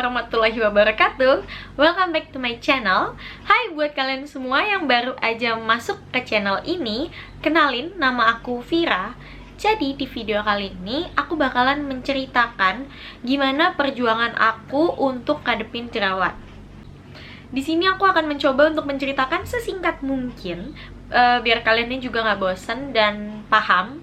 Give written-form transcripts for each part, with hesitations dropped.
warahmatullahi wabarakatuh. Welcome back to my channel. Hai buat kalian semua yang baru aja masuk ke channel ini, kenalin, nama aku Vira. Jadi di video kali ini aku bakalan menceritakan gimana perjuangan aku untuk ngadepin jerawat. Di sini aku akan mencoba untuk menceritakan sesingkat mungkin, biar kalian juga nggak bosan dan paham.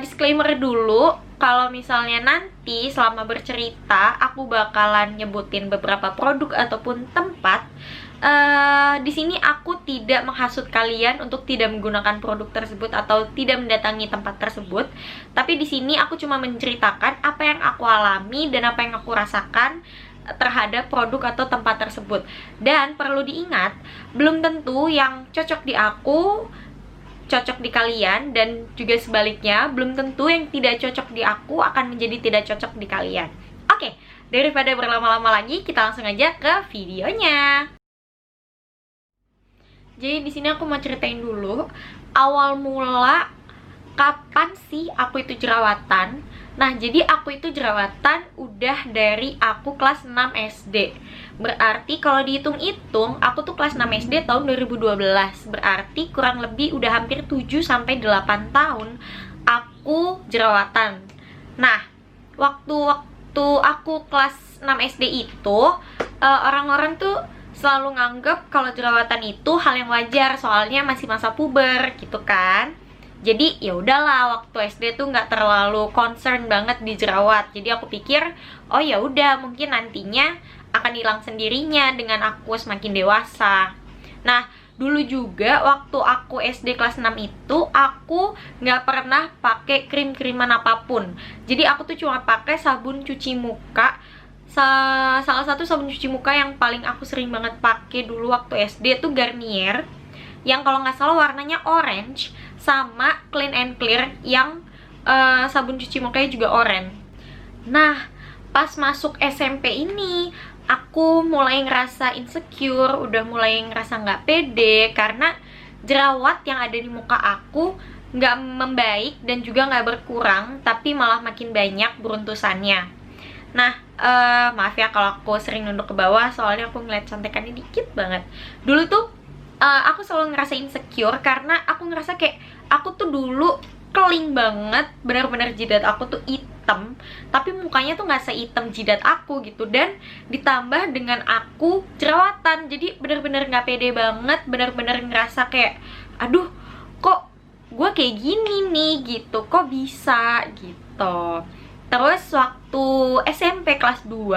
Disclaimer dulu, kalau misalnya nanti selama bercerita aku bakalan nyebutin beberapa produk ataupun tempat, di sini aku tidak menghasut kalian untuk tidak menggunakan produk tersebut atau tidak mendatangi tempat tersebut. Tapi di sini aku cuma menceritakan apa yang aku alami dan apa yang aku rasakan terhadap produk atau tempat tersebut. Dan perlu diingat, belum tentu yang cocok di aku cocok di kalian, dan juga sebaliknya, belum tentu yang tidak cocok di aku akan menjadi tidak cocok di kalian. Oke, daripada berlama-lama lagi, kita langsung aja ke videonya. Jadi di sini aku mau ceritain dulu awal mula kapan sih aku itu jerawatan. Nah, jadi aku itu jerawatan udah dari aku kelas 6 SD. Berarti kalau dihitung-hitung, aku tuh kelas 6 SD tahun 2012. Berarti kurang lebih udah hampir 7-8 tahun aku jerawatan. Nah, waktu aku kelas 6 SD itu, orang-orang tuh selalu nganggep kalau jerawatan itu hal yang wajar, soalnya masih masa puber gitu kan. Jadi ya udahlah, waktu SD tuh nggak terlalu concern banget di jerawat. Jadi aku pikir, oh ya udah, mungkin nantinya akan hilang sendirinya dengan aku semakin dewasa. Nah, dulu juga waktu aku SD kelas 6 itu, aku nggak pernah pakai krim-kriman apapun. Jadi aku tuh cuma pakai sabun cuci muka. Salah satu sabun cuci muka yang paling aku sering banget pakai dulu waktu SD tuh Garnier, yang kalau nggak salah warnanya orange, sama Clean and Clear yang sabun cuci mukanya juga oranye. Nah, pas masuk SMP ini, aku mulai ngerasa insecure, udah mulai ngerasa nggak pede, karena jerawat yang ada di muka aku nggak membaik dan juga nggak berkurang, tapi malah makin banyak beruntusannya. Nah, maaf ya kalau aku sering nunduk ke bawah, soalnya aku ngeliat contekannya dikit banget. Dulu tuh aku selalu ngerasa insecure karena aku ngerasa kayak aku tuh dulu keling banget, benar-benar jidat aku tuh hitam, tapi mukanya tuh nggak sehitam jidat aku gitu. Dan ditambah dengan aku jerawatan, jadi benar-benar nggak pede banget, benar-benar ngerasa kayak, aduh, kok gue kayak gini nih gitu, kok bisa gitu. Terus waktu SMP kelas 2,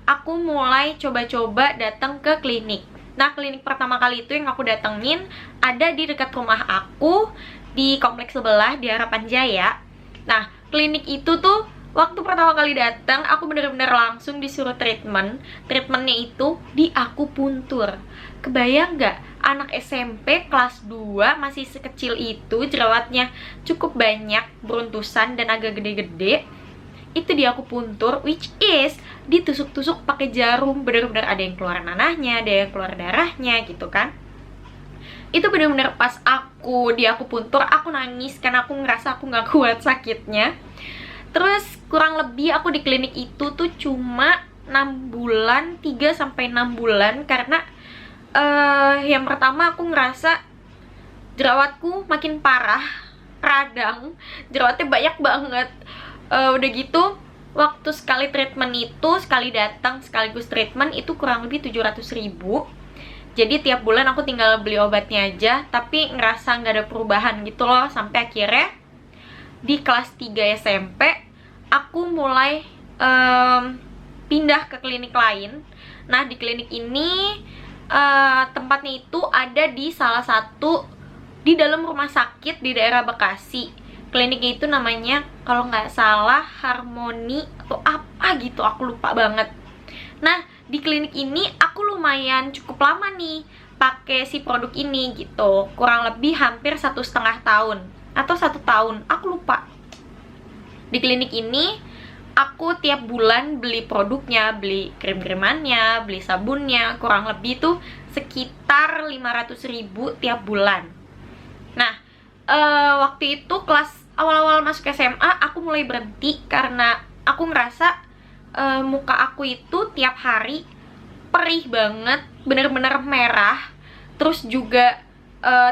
aku mulai coba-coba datang ke klinik. Nah, klinik pertama kali itu yang aku datengin ada di dekat rumah aku, di kompleks sebelah, di Harapan Jaya. Nah, klinik itu tuh waktu pertama kali datang, aku bener-bener langsung disuruh treatment. Treatmentnya itu di akupuntur. Kebayang nggak? Anak SMP kelas 2 masih sekecil itu, jerawatnya cukup banyak, beruntusan dan agak gede-gede. Itu di akupuntur, which is ditusuk-tusuk pakai jarum, bener-bener ada yang keluar nanahnya, ada yang keluar darahnya gitu kan. Itu bener-bener pas aku di akupuntur, aku nangis karena aku ngerasa aku nggak kuat sakitnya. Terus kurang lebih aku di klinik itu tuh cuma 6 bulan, 3-6 bulan, karena yang pertama aku ngerasa jerawatku makin parah, radang, jerawatnya banyak banget. Udah gitu, waktu sekali treatment itu, sekali datang sekaligus treatment itu kurang lebih 700.000. Jadi tiap bulan aku tinggal beli obatnya aja, tapi ngerasa nggak ada perubahan gitu loh. Sampai akhirnya di kelas 3 SMP aku mulai pindah ke klinik lain. Nah, di klinik ini tempatnya itu ada di salah satu di dalam rumah sakit di daerah Bekasi. Kliniknya itu namanya, kalau nggak salah, Harmoni atau apa gitu, aku lupa banget. Nah, di klinik ini aku lumayan cukup lama nih pakai si produk ini gitu, kurang lebih hampir 1,5 tahun atau 1 tahun, aku lupa. Di klinik ini aku tiap bulan beli produknya, beli krim-krimannya, beli sabunnya, kurang lebih tuh sekitar 500.000 tiap bulan. Nah, waktu itu kelas awal-awal masuk SMA, aku mulai berhenti karena aku ngerasa muka aku itu tiap hari perih banget, bener-bener merah. Terus juga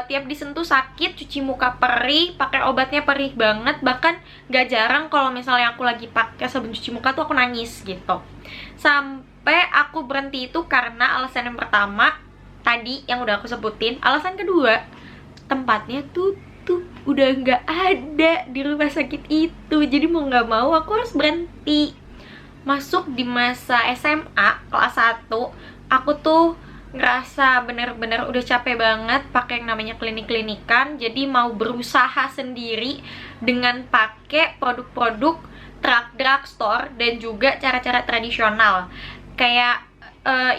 tiap disentuh sakit, cuci muka perih, pakai obatnya perih banget. Bahkan gak jarang kalau misalnya aku lagi pakai sabun cuci muka tuh aku nangis gitu. Sampai aku berhenti itu karena alasan yang pertama tadi yang udah aku sebutin. Alasan kedua, tempatnya tutup, udah nggak ada di rumah sakit itu. Jadi mau nggak mau aku harus berhenti. Masuk di masa SMA kelas 1, aku tuh ngerasa bener-bener udah capek banget pakai yang namanya klinik-klinikan. Jadi mau berusaha sendiri dengan pakai produk-produk drugstore dan juga cara-cara tradisional. Kayak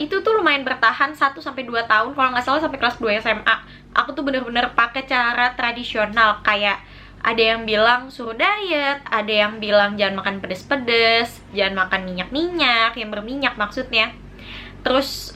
itu tuh lumayan bertahan 1-2 tahun, kalau nggak salah sampai kelas 2 SMA. Aku tuh bener-bener pakai cara tradisional, kayak ada yang bilang suruh diet, ada yang bilang jangan makan pedes-pedes, jangan makan minyak-minyak, yang berminyak maksudnya. Terus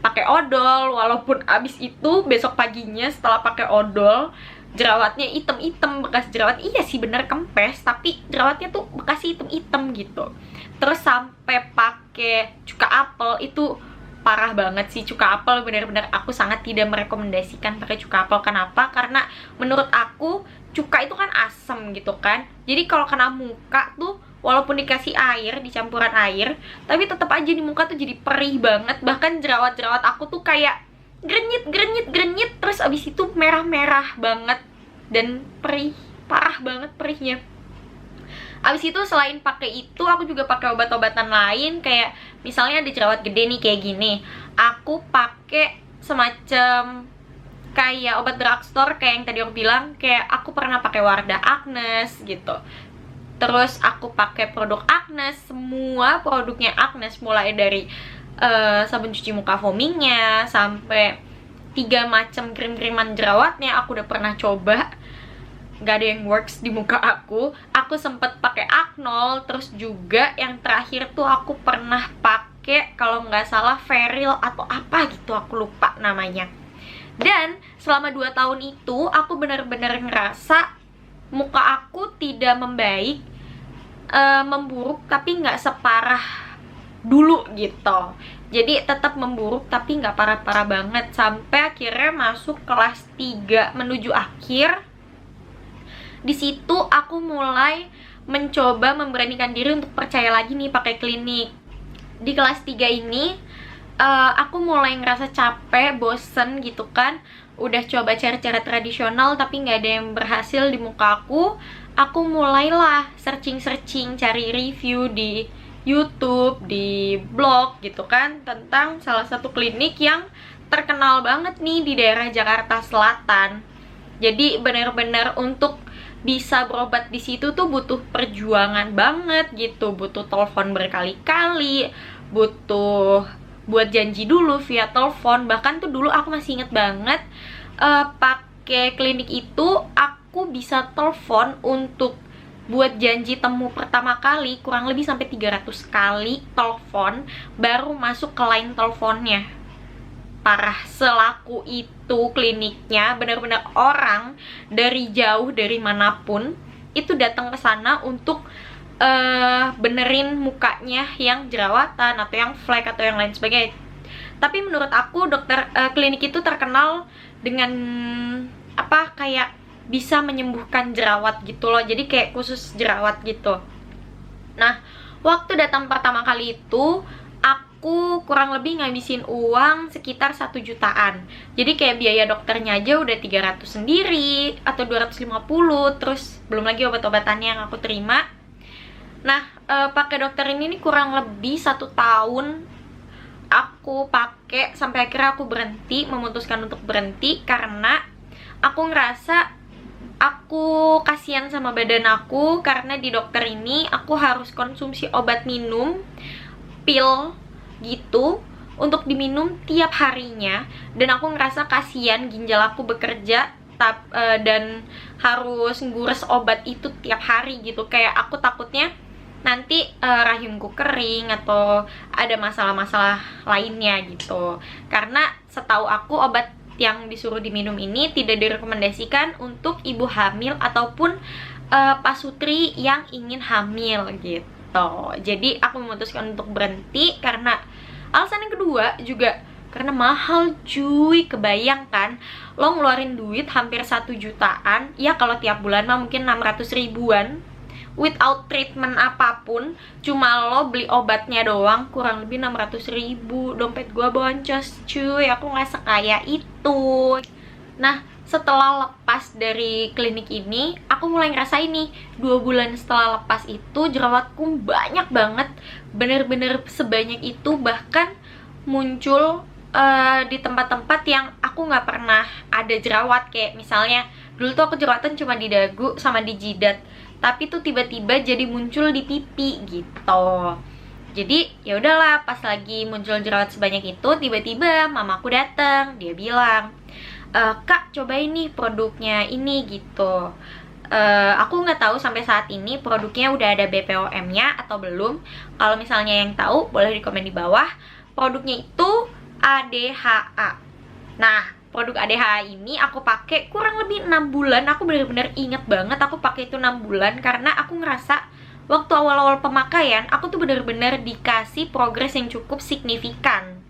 pakai odol, walaupun abis itu besok paginya setelah pakai odol jerawatnya item-item, bekas jerawat. Iya sih bener kempes, tapi jerawatnya tuh bekas item-item gitu. Terus sampai pakai cuka apel, itu parah banget sih. Cuka apel bener-bener aku sangat tidak merekomendasikan pakai cuka apel. Kenapa? Karena menurut aku cuka itu kan asem gitu kan. Jadi kalau kena muka tuh walaupun dikasih air, dicampuran air, tapi tetap aja di muka tuh jadi perih banget. Bahkan jerawat-jerawat aku tuh kayak grenyit, terus abis itu merah-merah banget dan perih, parah banget perihnya. Abis itu selain pakai itu, aku juga pakai obat-obatan lain. Kayak misalnya ada jerawat gede nih kayak gini, aku pakai semacam kayak obat drugstore kayak yang tadi aku bilang. Kayak aku pernah pakai Wardah Agnes gitu. Terus aku pakai produk Agnes, semua produknya Agnes, mulai dari sabun cuci muka foamingnya sampai 3 macam krim-kriman jerawatnya aku udah pernah coba. Gak ada yang works di muka aku. Aku sempet pakai Aknol. Terus juga yang terakhir tuh aku pernah pakai, kalau nggak salah, Feril atau apa gitu, aku lupa namanya. Dan selama 2 tahun itu aku bener-bener ngerasa muka aku tidak membaik, memburuk tapi nggak separah dulu gitu. Jadi tetap memburuk tapi nggak parah-parah banget. Sampai akhirnya masuk kelas 3 menuju akhir. Di situ aku mulai mencoba memberanikan diri untuk percaya lagi nih pakai klinik. Di kelas 3 ini aku mulai ngerasa capek, bosen gitu kan. Udah coba cara-cara tradisional tapi nggak ada yang berhasil di muka aku. Aku mulailah searching-searching, cari review di YouTube, di blog gitu kan, tentang salah satu klinik yang terkenal banget nih di daerah Jakarta Selatan. Jadi bener-bener untuk bisa berobat di situ tuh butuh perjuangan banget gitu, butuh telepon berkali-kali, butuh buat janji dulu via telepon. Bahkan tuh dulu aku masih inget banget, pakai klinik itu aku bisa telepon untuk buat janji temu pertama kali kurang lebih sampai 300 kali telepon baru masuk ke line teleponnya. Parah, selaku itu kliniknya. Bener-bener orang dari jauh, dari manapun itu datang ke sana untuk benerin mukanya yang jerawatan atau yang flek atau yang lain sebagainya. Tapi menurut aku klinik itu terkenal dengan apa, kayak bisa menyembuhkan jerawat gitu loh. Jadi kayak khusus jerawat gitu. Nah, waktu datang pertama kali itu aku kurang lebih ngabisin uang sekitar 1 jutaan. Jadi kayak biaya dokternya aja udah 300 sendiri atau 250, terus belum lagi obat-obatannya yang aku terima. Nah, pakai dokter ini nih kurang lebih 1 tahun aku pakai sampai akhirnya aku berhenti, memutuskan untuk berhenti karena aku ngerasa aku kasihan sama badan aku. Karena di dokter ini aku harus konsumsi obat minum, pil gitu, untuk diminum tiap harinya. Dan aku ngerasa kasihan, ginjal aku bekerja dan harus ngurus obat itu tiap hari gitu. Kayak aku takutnya nanti rahimku kering atau ada masalah-masalah lainnya gitu. Karena setahu aku obat yang disuruh diminum ini tidak direkomendasikan untuk ibu hamil ataupun pasutri yang ingin hamil gitu. gitu. Jadi aku memutuskan untuk berhenti karena alasan yang kedua juga karena mahal cuy. Kebayangkan lo ngeluarin duit hampir 1 jutaan, ya kalau tiap bulan mah mungkin 600 ribuan without treatment apapun, cuma lo beli obatnya doang kurang lebih 600 ribu. Dompet gua boncos cuy, aku nggak sekaya itu. Nah, setelah lepas dari klinik ini, aku mulai ngerasain nih 2 bulan setelah lepas itu jerawatku banyak banget, bener-bener sebanyak itu. Bahkan muncul di tempat-tempat yang aku nggak pernah ada jerawat. Kayak misalnya dulu tuh aku jerawatan cuma di dagu sama di jidat, tapi tuh tiba-tiba jadi muncul di pipi gitu. Jadi ya udahlah, pas lagi muncul jerawat sebanyak itu, tiba-tiba mamaku datang, dia bilang, "Kak, cobain nih produknya ini," gitu. Aku nggak tahu sampai saat ini produknya udah ada BPOM-nya atau belum. Kalau misalnya yang tahu boleh di komen di bawah. Produknya itu ADHA. Nah, produk ADHA ini aku pakai kurang lebih 6 bulan. Aku bener-bener inget banget aku pakai itu 6 bulan karena aku ngerasa waktu awal-awal pemakaian aku tuh bener-bener dikasih progres yang cukup signifikan.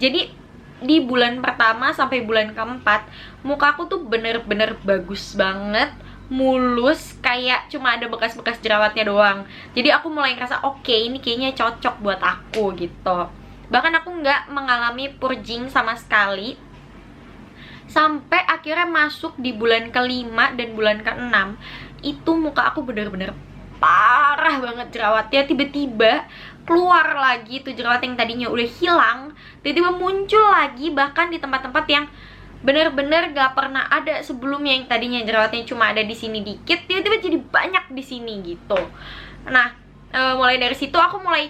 Jadi di bulan pertama sampai bulan keempat, muka aku tuh bener-bener bagus banget, mulus, kayak cuma ada bekas-bekas jerawatnya doang. Jadi aku mulai ngerasa oke, ini kayaknya cocok buat aku gitu. Bahkan aku nggak mengalami purging sama sekali sampai akhirnya masuk di bulan ke-5 dan bulan ke-6. Itu muka aku bener-bener parah banget jerawatnya. Tiba-tiba keluar lagi tuh jerawat yang tadinya udah hilang, tiba-tiba muncul lagi, bahkan di tempat-tempat yang bener-bener gak pernah ada sebelumnya. Yang tadinya jerawatnya cuma ada di sini dikit, tiba-tiba jadi banyak di sini gitu. Nah, mulai dari situ aku mulai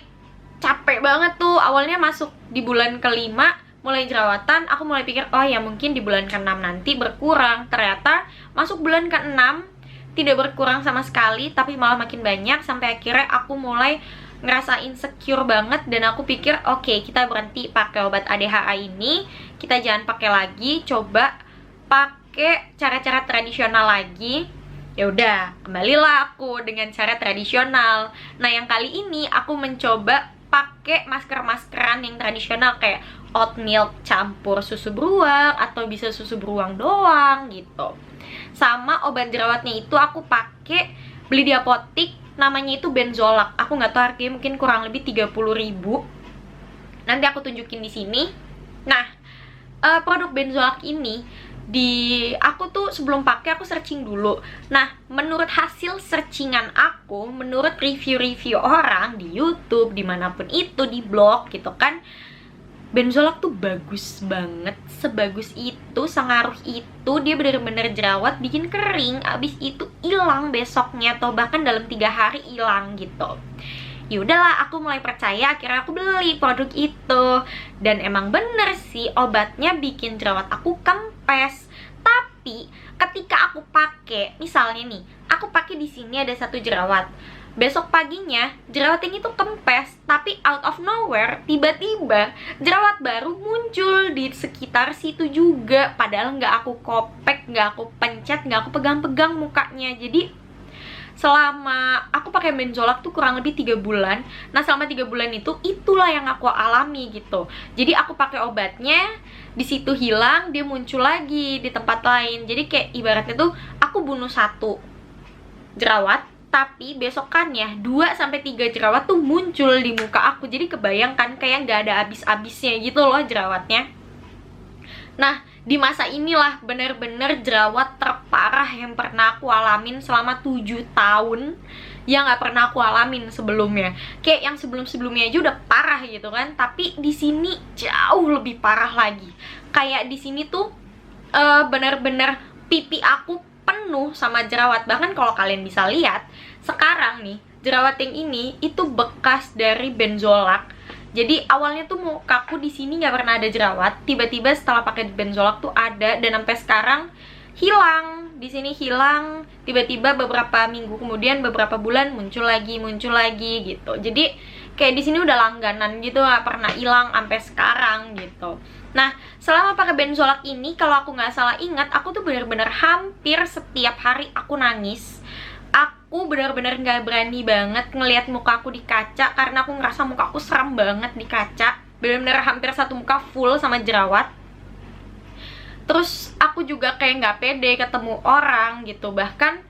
capek banget tuh. Awalnya masuk di bulan ke-5 mulai jerawatan, aku mulai pikir oh ya mungkin di bulan ke-6 nanti berkurang. Ternyata masuk bulan ke-6 tidak berkurang sama sekali, tapi malah makin banyak. Sampai akhirnya aku mulai ngerasa insecure banget, dan aku pikir oke, kita berhenti pakai obat ADHA ini, kita jangan pakai lagi, coba pakai cara-cara tradisional lagi. Ya udah, kembalilah aku dengan cara tradisional. Nah, yang kali ini aku mencoba pakai masker-maskeran yang tradisional kayak oat milk campur susu beruang atau bisa susu beruang doang gitu. Sama obat jerawatnya itu aku pakai beli di apotik, namanya itu Benzolak. Aku nggak tahu harganya, mungkin kurang lebih 30 ribu. Nanti aku tunjukin di sini. Nah, produk Benzolak ini aku tuh sebelum pakai aku searching dulu. Nah, menurut hasil searchingan aku, menurut review-review orang di YouTube, dimanapun itu, di blog gitu kan, Benzolak tuh bagus banget, sebagus itu, sengaruh itu. Dia bener-bener jerawat, bikin kering, abis itu hilang besoknya atau bahkan dalam 3 hari hilang gitu. Ya udahlah, aku mulai percaya, akhirnya aku beli produk itu. Dan emang bener sih, obatnya bikin jerawat aku kempes. Tapi ketika aku pakai, misalnya nih, aku pakai di sini ada 1 jerawat. Besok paginya jerawat ini tuh kempes, tapi out of nowhere tiba-tiba jerawat baru muncul di sekitar situ juga. Padahal nggak aku kopek, nggak aku pencet, nggak aku pegang-pegang mukanya. Jadi selama aku pakai Benzolak tuh kurang lebih 3 bulan. Nah, selama 3 bulan itu, itulah yang aku alami gitu. Jadi aku pakai obatnya, di situ hilang, dia muncul lagi di tempat lain. Jadi kayak ibaratnya tuh aku bunuh 1 jerawat, tapi besokannya 2-3 jerawat tuh muncul di muka aku. Jadi kebayangkan kayak nggak ada habis-habisnya gitu loh jerawatnya. Nah, di masa inilah bener-bener jerawat terparah yang pernah aku alamin selama 7 tahun, yang nggak pernah aku alamin sebelumnya. Kayak yang sebelum-sebelumnya aja udah parah gitu kan, tapi di sini jauh lebih parah lagi. Kayak di sini tuh bener-bener pipi aku penuh sama jerawat. Bahkan kalau kalian bisa lihat sekarang nih, jerawat yang ini itu bekas dari Benzolak. Jadi awalnya tuh mukaku di sini nggak pernah ada jerawat, tiba-tiba setelah pakai Benzolak tuh ada, dan sampai sekarang hilang. Di sini hilang, tiba-tiba beberapa minggu kemudian, beberapa bulan muncul lagi gitu. Jadi kayak di sini udah langganan gitu, nggak pernah hilang sampai sekarang gitu. Nah, selama pakai Benzolak ini, kalau aku nggak salah ingat, aku tuh bener-bener hampir setiap hari aku nangis. aku benar-benar nggak berani banget ngelihat muka aku di kaca, karena aku ngerasa muka aku seram banget di kaca. Benar-benar hampir satu muka full sama jerawat. Terus aku juga kayak nggak pede ketemu orang gitu. Bahkan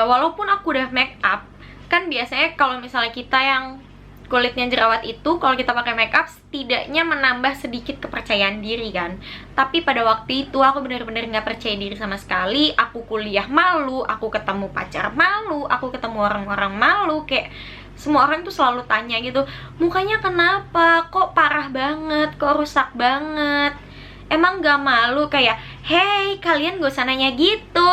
walaupun aku udah make up, kan biasanya kalau misalnya kita yang kulitnya jerawat itu, kalau kita pakai make up setidaknya menambah sedikit kepercayaan diri kan. Tapi pada waktu itu aku bener-bener nggak percaya diri sama sekali. Aku kuliah malu, aku ketemu pacar malu, aku ketemu orang-orang malu. Kayak semua orang tuh selalu tanya gitu, mukanya kenapa, kok parah banget, kok rusak banget, emang gak malu? Kayak, hey, kalian gak usah nanya gitu.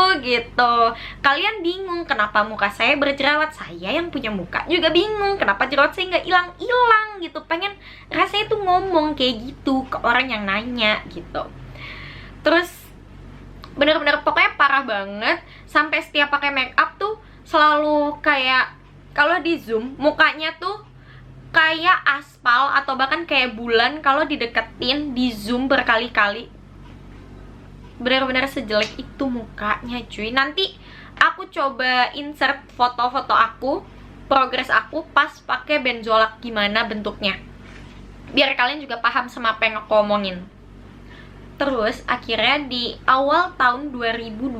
Kalian bingung kenapa muka saya berjerawat, saya yang punya muka juga bingung kenapa jerawat saya gak hilang-hilang gitu. Pengen rasanya tuh ngomong kayak gitu ke orang yang nanya gitu. Terus bener-bener pokoknya parah banget. Sampai setiap pakai make up tuh selalu kayak, kalau di zoom mukanya tuh kayak aspal atau bahkan kayak bulan kalau dideketin di zoom berkali-kali. Benar-benar sejelek itu mukanya cuy. Nanti aku coba insert foto-foto aku, progres aku pas pakai benzolat gimana bentuknya, biar kalian juga paham sama apa yang aku omongin. Terus akhirnya di awal tahun 2020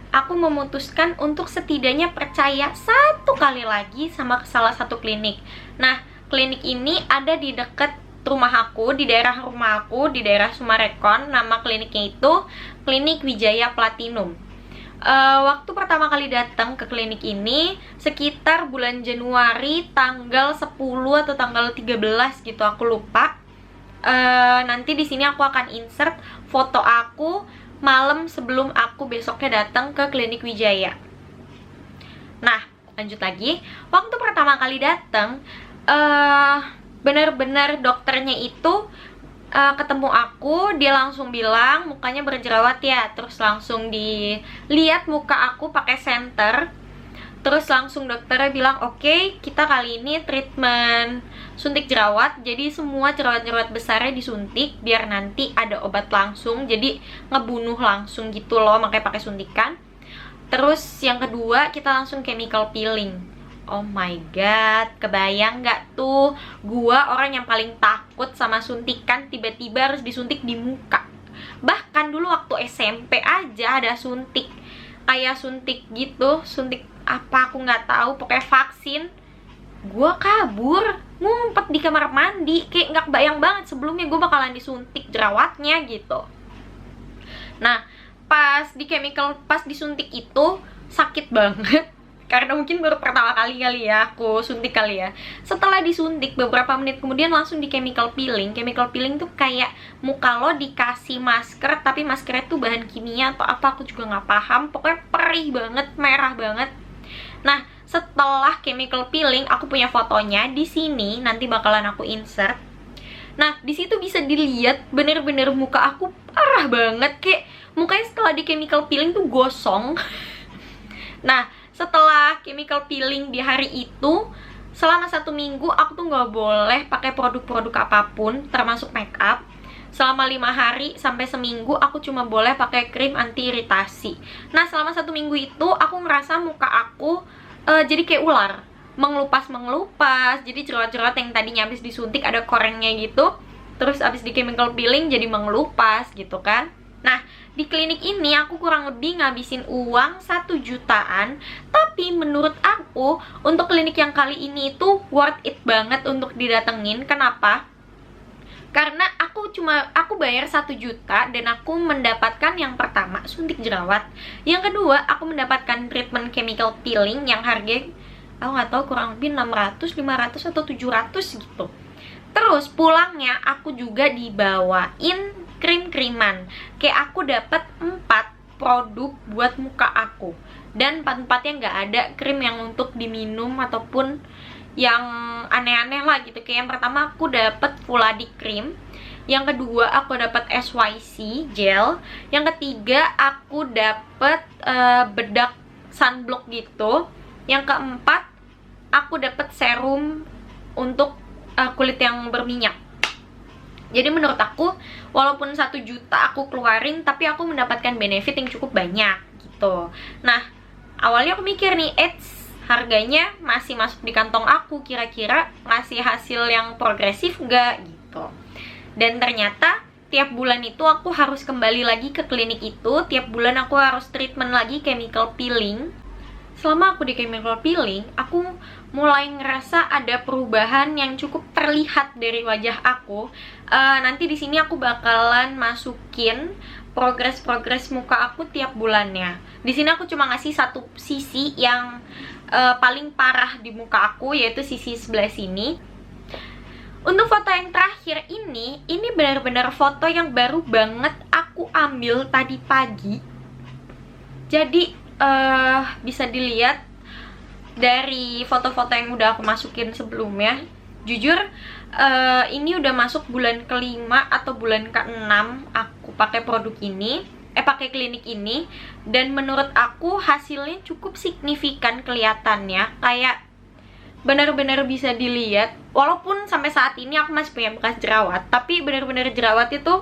aku memutuskan untuk setidaknya percaya satu kali lagi sama salah satu klinik. Nah, klinik ini ada di dekat rumah aku, di daerah rumah aku, di daerah Sumarekon. Nama kliniknya itu Klinik Wijaya Platinum. Waktu pertama kali datang ke klinik ini sekitar bulan Januari, tanggal 10 atau tanggal 13 gitu, aku lupa. Nanti di sini aku akan insert foto aku malam sebelum aku besoknya datang ke Klinik Wijaya. Nah, lanjut lagi. Waktu pertama kali datang, benar-benar dokternya itu ketemu aku, dia langsung bilang mukanya berjerawat ya. Terus langsung dilihat muka aku pakai senter. Terus langsung dokternya bilang, oke, kita kali ini treatment suntik jerawat. Jadi semua jerawat-jerawat besarnya disuntik biar nanti ada obat langsung. Jadi ngebunuh langsung gitu loh, makanya pakai suntikan. Terus yang kedua, kita langsung chemical peeling. Oh my god, kebayang nggak tuh? Gua orang yang paling takut sama suntikan, tiba-tiba harus disuntik di muka. Bahkan dulu waktu SMP aja ada suntik, kayak suntik gitu, suntik apa aku nggak tahu, pokoknya vaksin. Gue kabur, ngumpet di kamar mandi, kayak nggak kebayang banget sebelumnya gue bakalan disuntik jerawatnya gitu. Nah, pas disuntik itu sakit banget karena mungkin baru pertama kali ya aku suntik kali ya. Setelah disuntik beberapa menit kemudian langsung di chemical peeling. Chemical peeling tuh kayak muka lo dikasih masker, tapi maskernya tuh bahan kimia atau apa aku juga nggak paham. Pokoknya perih banget, merah banget. Nah, setelah chemical peeling, aku punya fotonya di sini, nanti bakalan aku insert. Nah, di situ bisa dilihat bener-bener muka aku parah banget, kayak mukanya setelah di chemical peeling tuh gosong. Nah, setelah chemical peeling di hari itu, selama 1 minggu aku tuh nggak boleh pakai produk-produk apapun, termasuk make up. Selama 5 hari sampai seminggu aku cuma boleh pakai krim anti iritasi. Nah, selama 1 minggu itu aku ngerasa muka aku jadi kayak ular, mengelupas. Jadi jerawat-jerawat yang tadinya habis disuntik ada korengnya gitu, terus habis di chemical peeling jadi mengelupas gitu kan. Nah, di klinik ini aku kurang lebih ngabisin uang 1 jutaan. Tapi menurut aku untuk klinik yang kali ini itu worth it banget untuk didatengin. Kenapa? Karena aku bayar 1 juta dan aku mendapatkan yang pertama suntik jerawat, yang kedua aku mendapatkan treatment chemical peeling yang harga aku nggak tahu, kurang lebih 600, 500 atau 700 gitu. Terus pulangnya aku juga dibawain krim-kriman. Kayak aku dapat 4 produk buat muka aku, dan 4-4-nya nggak ada krim yang untuk diminum ataupun yang aneh-aneh lah gitu. Kayak yang pertama aku dapat Fuladi cream, yang kedua aku dapat SYC gel, yang ketiga aku dapat bedak sunblock gitu, yang keempat aku dapat serum untuk kulit yang berminyak. Jadi menurut aku walaupun 1 juta aku keluarin, tapi aku mendapatkan benefit yang cukup banyak gitu. Nah, awalnya aku mikir nih, harganya masih masuk di kantong aku, kira-kira ngasih hasil yang progresif nggak gitu. Dan ternyata tiap bulan itu aku harus kembali lagi ke klinik itu, tiap bulan aku harus treatment lagi, chemical peeling. Selama aku di chemical peeling, aku mulai ngerasa ada perubahan yang cukup terlihat dari wajah aku. Nanti di sini aku bakalan masukin progres muka aku tiap bulannya. Di sini aku cuma ngasih satu sisi yang paling parah di muka aku, yaitu sisi sebelah sini. Untuk foto yang terakhir ini benar-benar foto yang baru banget aku ambil tadi pagi. Jadi bisa dilihat dari foto-foto yang udah aku masukin sebelumnya. Jujur ini udah masuk bulan kelima atau bulan ke-6 aku pakai produk ini, pakai klinik ini, dan menurut aku hasilnya cukup signifikan kelihatannya, kayak benar-benar bisa dilihat. Walaupun sampai saat ini aku masih punya bekas jerawat, tapi benar-benar jerawat itu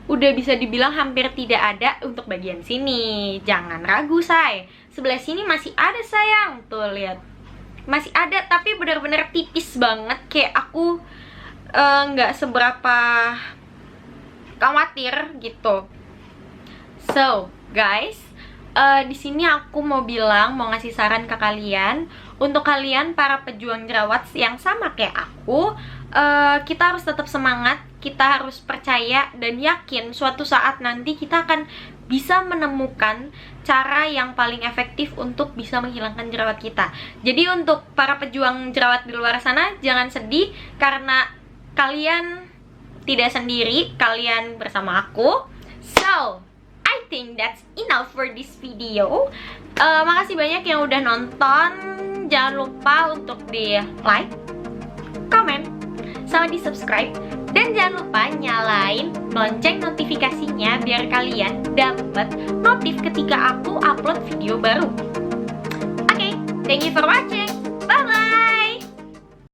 udah bisa dibilang hampir tidak ada untuk bagian sini. Jangan ragu, say. Sebelah sini masih ada, sayang. Tuh, lihat. Masih ada, tapi benar-benar tipis banget. Kayak aku nggak seberapa khawatir gitu. So, guys, di sini aku mau ngasih saran ke kalian. Untuk kalian para pejuang jerawat yang sama kayak aku, kita harus tetap semangat, kita harus percaya dan yakin suatu saat nanti kita akan bisa menemukan cara yang paling efektif untuk bisa menghilangkan jerawat kita. Jadi untuk para pejuang jerawat di luar sana, jangan sedih karena kalian tidak sendiri, kalian bersama aku. So, I think that's enough for this video. Makasih banyak yang udah nonton. Jangan lupa untuk di like, comment, sama di subscribe. Dan jangan lupa nyalain lonceng notifikasinya biar kalian dapat notif ketika aku upload video baru. Oke, thank you for watching.